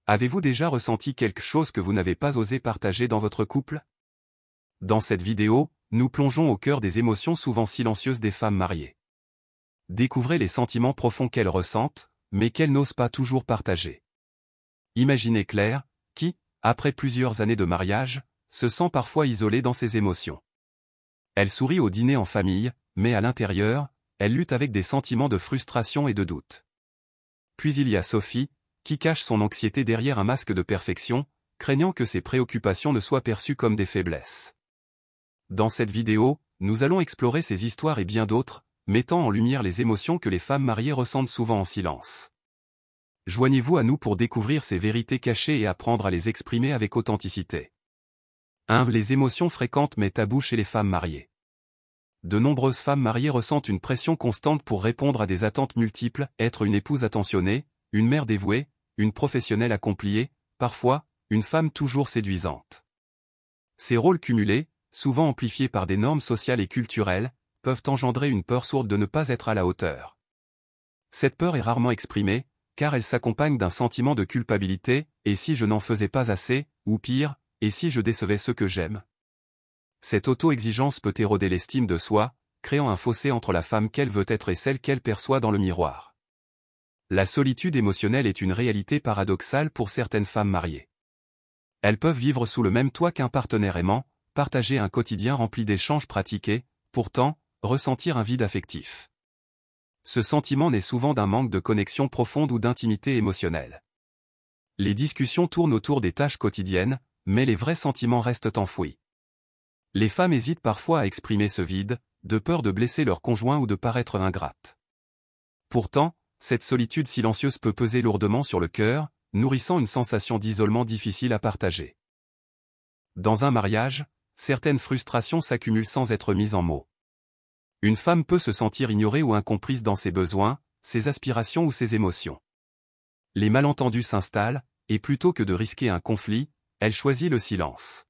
Avez-vous déjà ressenti quelque chose que vous n'avez pas osé partager dans votre couple? Dans cette vidéo, nous plongeons au cœur des émotions souvent silencieuses des femmes mariées. Découvrez les sentiments profonds qu'elles ressentent, mais qu'elles n'osent pas toujours partager. Imaginez Claire, qui, après plusieurs années de mariage, se sent parfois isolée dans ses émotions. Elle sourit au dîner en famille, mais à l'intérieur, elle lutte avec des sentiments de frustration et de doute. Puis il y a Sophie, qui cache son anxiété derrière un masque de perfection, craignant que ses préoccupations ne soient perçues comme des faiblesses. Dans cette vidéo, nous allons explorer ces histoires et bien d'autres, mettant en lumière les émotions que les femmes mariées ressentent souvent en silence. Joignez-vous à nous pour découvrir ces vérités cachées et apprendre à les exprimer avec authenticité. 1. Les émotions fréquentes mais tabous chez les femmes mariées. De nombreuses femmes mariées ressentent une pression constante pour répondre à des attentes multiples, être une épouse attentionnée, une mère dévouée, une professionnelle accomplie, parfois, une femme toujours séduisante. Ces rôles cumulés, souvent amplifiés par des normes sociales et culturelles, peuvent engendrer une peur sourde de ne pas être à la hauteur. Cette peur est rarement exprimée, car elle s'accompagne d'un sentiment de culpabilité, et si je n'en faisais pas assez, ou pire, et si je décevais ceux que j'aime? Cette auto-exigence peut éroder l'estime de soi, créant un fossé entre la femme qu'elle veut être et celle qu'elle perçoit dans le miroir. La solitude émotionnelle est une réalité paradoxale pour certaines femmes mariées. Elles peuvent vivre sous le même toit qu'un partenaire aimant, partager un quotidien rempli d'échanges pratiqués, pourtant, ressentir un vide affectif. Ce sentiment naît souvent d'un manque de connexion profonde ou d'intimité émotionnelle. Les discussions tournent autour des tâches quotidiennes, mais les vrais sentiments restent enfouis. Les femmes hésitent parfois à exprimer ce vide, de peur de blesser leur conjoint ou de paraître ingrates. Pourtant, cette solitude silencieuse peut peser lourdement sur le cœur, nourrissant une sensation d'isolement difficile à partager. Dans un mariage, certaines frustrations s'accumulent sans être mises en mots. Une femme peut se sentir ignorée ou incomprise dans ses besoins, ses aspirations ou ses émotions. Les malentendus s'installent, et plutôt que de risquer un conflit, elle choisit le silence.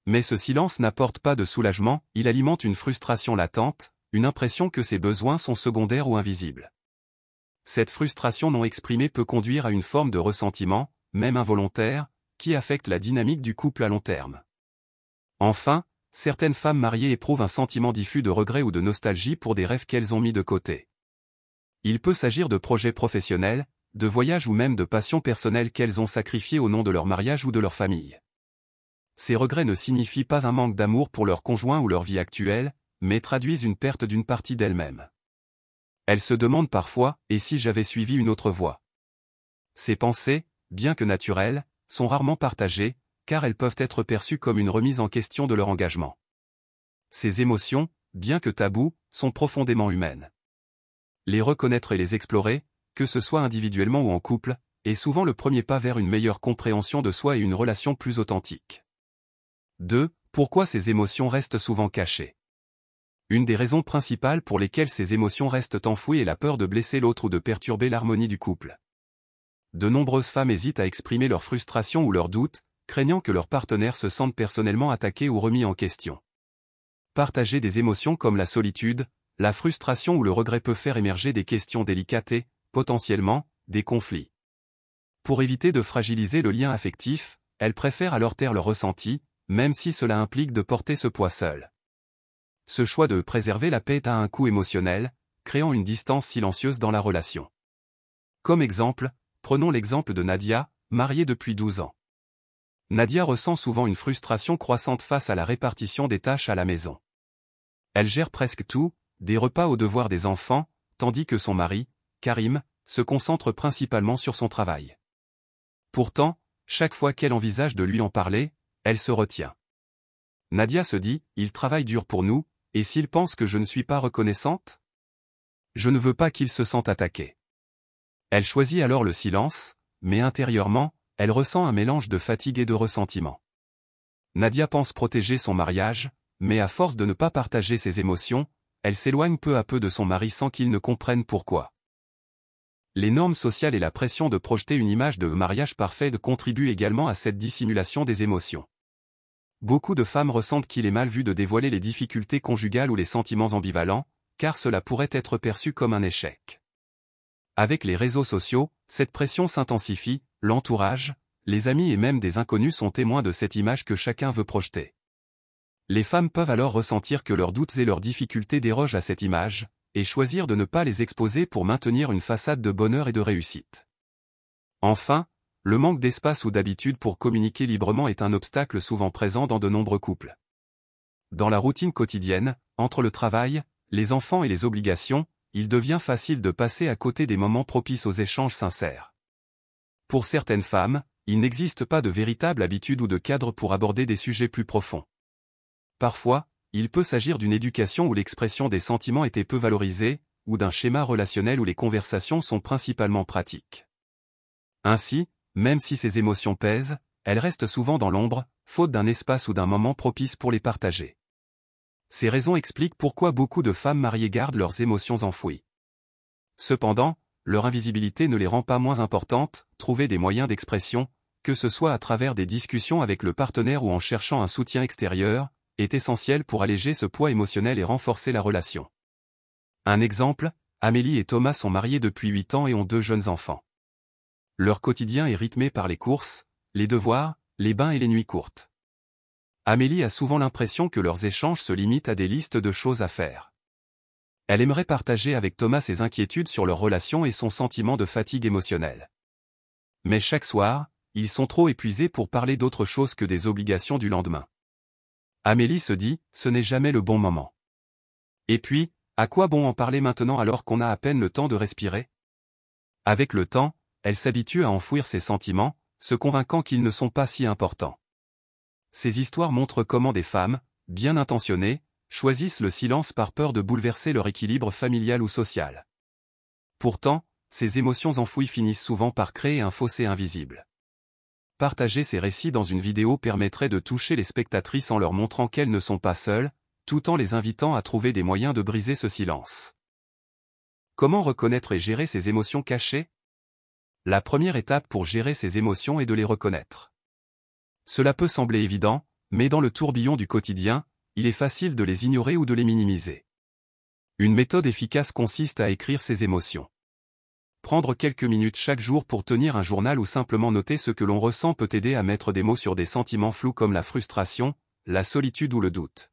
Mais ce silence n'apporte pas de soulagement, il alimente une frustration latente, une impression que ses besoins sont secondaires ou invisibles. Cette frustration non exprimée peut conduire à une forme de ressentiment, même involontaire, qui affecte la dynamique du couple à long terme. Enfin, certaines femmes mariées éprouvent un sentiment diffus de regret ou de nostalgie pour des rêves qu'elles ont mis de côté. Il peut s'agir de projets professionnels, de voyages ou même de passions personnelles qu'elles ont sacrifiées au nom de leur mariage ou de leur famille. Ces regrets ne signifient pas un manque d'amour pour leur conjoint ou leur vie actuelle, mais traduisent une perte d'une partie d'elles-mêmes. Elles se demandent parfois « et si j'avais suivi une autre voie ?» Ces pensées, bien que naturelles, sont rarement partagées, car elles peuvent être perçues comme une remise en question de leur engagement. Ces émotions, bien que tabous, sont profondément humaines. Les reconnaître et les explorer, que ce soit individuellement ou en couple, est souvent le premier pas vers une meilleure compréhension de soi et une relation plus authentique. 2. Pourquoi ces émotions restent souvent cachées? Une des raisons principales pour lesquelles ces émotions restent enfouies est la peur de blesser l'autre ou de perturber l'harmonie du couple. De nombreuses femmes hésitent à exprimer leurs frustrations ou leurs doutes, craignant que leur partenaire se sente personnellement attaqué ou remis en question. Partager des émotions comme la solitude, la frustration ou le regret peut faire émerger des questions délicates et, potentiellement, des conflits. Pour éviter de fragiliser le lien affectif, elles préfèrent alors taire leurs ressentis, même si cela implique de porter ce poids seul. Ce choix de préserver la paix a un coût émotionnel, créant une distance silencieuse dans la relation. Comme exemple, prenons l'exemple de Nadia, mariée depuis 12 ans. Nadia ressent souvent une frustration croissante face à la répartition des tâches à la maison. Elle gère presque tout, des repas aux devoirs des enfants, tandis que son mari, Karim, se concentre principalement sur son travail. Pourtant, chaque fois qu'elle envisage de lui en parler, elle se retient. Nadia se dit, il travaille dur pour nous, et s'il pense que je ne suis pas reconnaissante? Je ne veux pas qu'il se sente attaqué. Elle choisit alors le silence, mais intérieurement, elle ressent un mélange de fatigue et de ressentiment. Nadia pense protéger son mariage, mais à force de ne pas partager ses émotions, elle s'éloigne peu à peu de son mari sans qu'il ne comprenne pourquoi. Les normes sociales et la pression de projeter une image de mariage parfait contribuent également à cette dissimulation des émotions. Beaucoup de femmes ressentent qu'il est mal vu de dévoiler les difficultés conjugales ou les sentiments ambivalents, car cela pourrait être perçu comme un échec. Avec les réseaux sociaux, cette pression s'intensifie, l'entourage, les amis et même des inconnus sont témoins de cette image que chacun veut projeter. Les femmes peuvent alors ressentir que leurs doutes et leurs difficultés dérogent à cette image, et choisir de ne pas les exposer pour maintenir une façade de bonheur et de réussite. Enfin, le manque d'espace ou d'habitude pour communiquer librement est un obstacle souvent présent dans de nombreux couples. Dans la routine quotidienne, entre le travail, les enfants et les obligations, il devient facile de passer à côté des moments propices aux échanges sincères. Pour certaines femmes, il n'existe pas de véritable habitude ou de cadre pour aborder des sujets plus profonds. Parfois, il peut s'agir d'une éducation où l'expression des sentiments était peu valorisée, ou d'un schéma relationnel où les conversations sont principalement pratiques. Ainsi, même si ces émotions pèsent, elles restent souvent dans l'ombre, faute d'un espace ou d'un moment propice pour les partager. Ces raisons expliquent pourquoi beaucoup de femmes mariées gardent leurs émotions enfouies. Cependant, leur invisibilité ne les rend pas moins importantes, trouver des moyens d'expression, que ce soit à travers des discussions avec le partenaire ou en cherchant un soutien extérieur, est essentiel pour alléger ce poids émotionnel et renforcer la relation. Un exemple, Amélie et Thomas sont mariés depuis 8 ans et ont 2 jeunes enfants. Leur quotidien est rythmé par les courses, les devoirs, les bains et les nuits courtes. Amélie a souvent l'impression que leurs échanges se limitent à des listes de choses à faire. Elle aimerait partager avec Thomas ses inquiétudes sur leur relation et son sentiment de fatigue émotionnelle. Mais chaque soir, ils sont trop épuisés pour parler d'autre chose que des obligations du lendemain. Amélie se dit, ce n'est jamais le bon moment. Et puis, à quoi bon en parler maintenant alors qu'on a à peine le temps de respirer? Avec le temps, elle s'habitue à enfouir ses sentiments, se convainquant qu'ils ne sont pas si importants. Ces histoires montrent comment des femmes, bien intentionnées, choisissent le silence par peur de bouleverser leur équilibre familial ou social. Pourtant, ces émotions enfouies finissent souvent par créer un fossé invisible. Partager ces récits dans une vidéo permettrait de toucher les spectatrices en leur montrant qu'elles ne sont pas seules, tout en les invitant à trouver des moyens de briser ce silence. Comment reconnaître et gérer ces émotions cachées? La première étape pour gérer ces émotions est de les reconnaître. Cela peut sembler évident, mais dans le tourbillon du quotidien, il est facile de les ignorer ou de les minimiser. Une méthode efficace consiste à écrire ses émotions. Prendre quelques minutes chaque jour pour tenir un journal ou simplement noter ce que l'on ressent peut aider à mettre des mots sur des sentiments flous comme la frustration, la solitude ou le doute.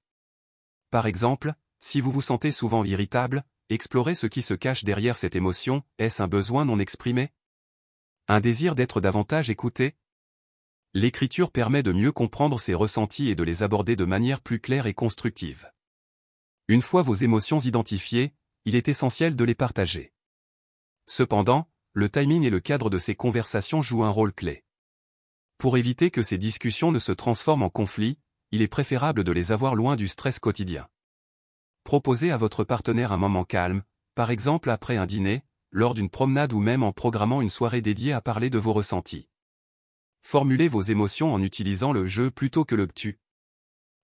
Par exemple, si vous vous sentez souvent irritable, explorez ce qui se cache derrière cette émotion. Est-ce un besoin non exprimé? Un désir d'être davantage écouté? L'écriture permet de mieux comprendre ces ressentis et de les aborder de manière plus claire et constructive. Une fois vos émotions identifiées, il est essentiel de les partager. Cependant, le timing et le cadre de ces conversations jouent un rôle clé. Pour éviter que ces discussions ne se transforment en conflit, il est préférable de les avoir loin du stress quotidien. Proposez à votre partenaire un moment calme, par exemple après un dîner, lors d'une promenade ou même en programmant une soirée dédiée à parler de vos ressentis. Formulez vos émotions en utilisant le « je » plutôt que le « tu ».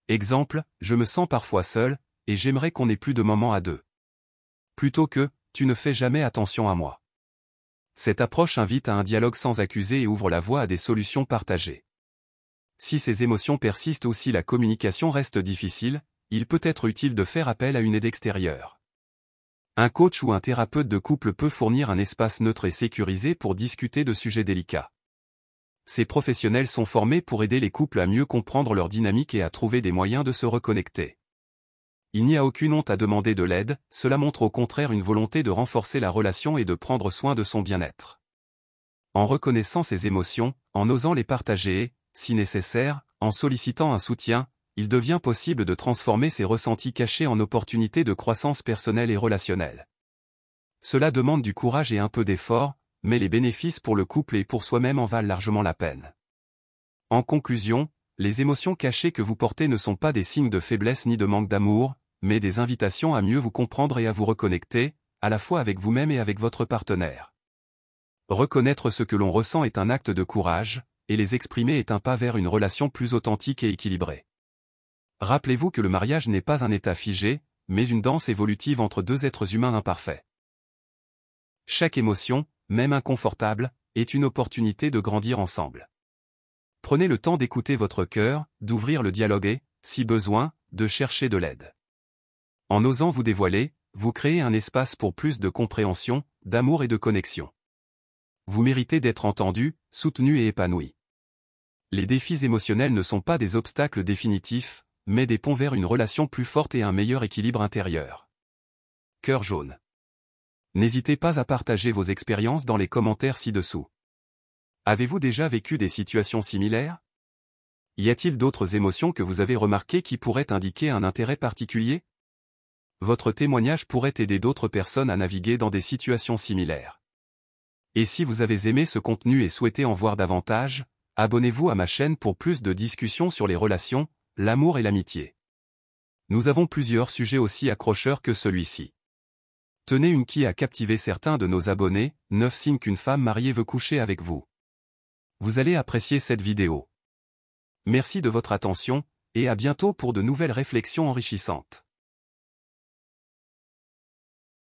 Exemple, je me sens parfois seul, et j'aimerais qu'on ait plus de moments à deux. Plutôt que, tu ne fais jamais attention à moi. Cette approche invite à un dialogue sans accuser et ouvre la voie à des solutions partagées. Si ces émotions persistent ou si la communication reste difficile, il peut être utile de faire appel à une aide extérieure. Un coach ou un thérapeute de couple peut fournir un espace neutre et sécurisé pour discuter de sujets délicats. Ces professionnels sont formés pour aider les couples à mieux comprendre leur dynamique et à trouver des moyens de se reconnecter. Il n'y a aucune honte à demander de l'aide, cela montre au contraire une volonté de renforcer la relation et de prendre soin de son bien-être. En reconnaissant ses émotions, en osant les partager et, si nécessaire, en sollicitant un soutien, il devient possible de transformer ces ressentis cachés en opportunités de croissance personnelle et relationnelle. Cela demande du courage et un peu d'effort, mais les bénéfices pour le couple et pour soi-même en valent largement la peine. En conclusion, les émotions cachées que vous portez ne sont pas des signes de faiblesse ni de manque d'amour, mais des invitations à mieux vous comprendre et à vous reconnecter, à la fois avec vous-même et avec votre partenaire. Reconnaître ce que l'on ressent est un acte de courage, et les exprimer est un pas vers une relation plus authentique et équilibrée. Rappelez-vous que le mariage n'est pas un état figé, mais une danse évolutive entre deux êtres humains imparfaits. Chaque émotion, même inconfortable, est une opportunité de grandir ensemble. Prenez le temps d'écouter votre cœur, d'ouvrir le dialogue et, si besoin, de chercher de l'aide. En osant vous dévoiler, vous créez un espace pour plus de compréhension, d'amour et de connexion. Vous méritez d'être entendu, soutenu et épanoui. Les défis émotionnels ne sont pas des obstacles définitifs, mais des ponts vers une relation plus forte et un meilleur équilibre intérieur. Cœur jaune. N'hésitez pas à partager vos expériences dans les commentaires ci-dessous. Avez-vous déjà vécu des situations similaires? Y a-t-il d'autres émotions que vous avez remarquées qui pourraient indiquer un intérêt particulier? Votre témoignage pourrait aider d'autres personnes à naviguer dans des situations similaires. Et si vous avez aimé ce contenu et souhaitez en voir davantage, abonnez-vous à ma chaîne pour plus de discussions sur les relations, l'amour et l'amitié. Nous avons plusieurs sujets aussi accrocheurs que celui-ci. Tenez une qui a captivé certains de nos abonnés, 9 signes qu'une femme mariée veut coucher avec vous. Vous allez apprécier cette vidéo. Merci de votre attention, et à bientôt pour de nouvelles réflexions enrichissantes.